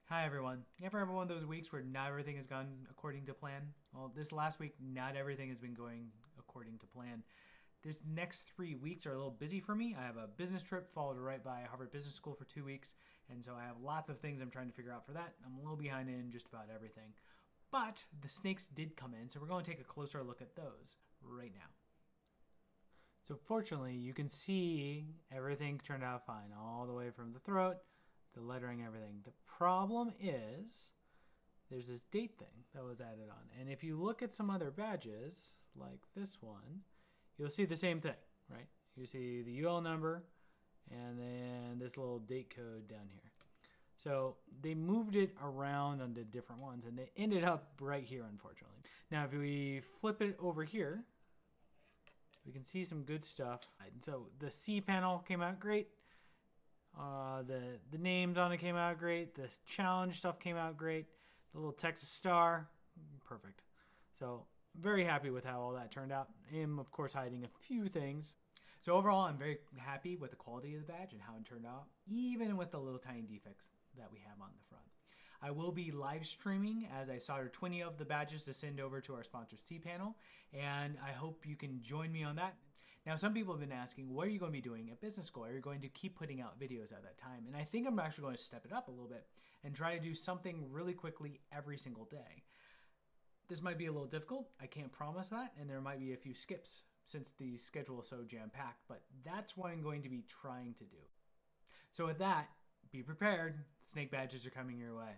Hi everyone. You ever have one of those weeks where not everything has gone according to plan? Well, this last week, not everything has been going according to plan. This next 3 weeks are a little busy for me. I have a business trip followed right by Harvard Business School for 2 weeks, and so I have lots of things I'm trying to figure out for that. I'm a little behind in just about everything. But the snakes did come in, so we're going to take a closer look at those right now. So fortunately, you can see everything turned out fine, all the way from the throat, the lettering, everything. The problem is there's this date thing that was added on. And if you look at some other badges, like this one, you'll see the same thing, right? You see the UL number and then this little date code down here. So they moved it around onto different ones and they ended up right here, unfortunately. Now, if we flip it over here, we can see some good stuff. So the C panel came out great. The names on it came out great. The challenge stuff came out great. The little Texas star, perfect. So very happy with how all that turned out. I am, of course, hiding a few things. So overall, I'm very happy with the quality of the badge and how it turned out, even with the little tiny defects that we have on the front. I will be live streaming as I solder 20 of the badges to send over to our sponsor cPanel, and I hope you can join me on that. Now, some people have been asking, what are you going to be doing at business school? Are you going to keep putting out videos at that time? And I think I'm actually going to step it up a little bit and try to do something really quickly every single day. This might be a little difficult. I can't promise that, and there might be a few skips since the schedule is so jam-packed, but that's what I'm going to be trying to do. So with that, be prepared. Snake badges are coming your way.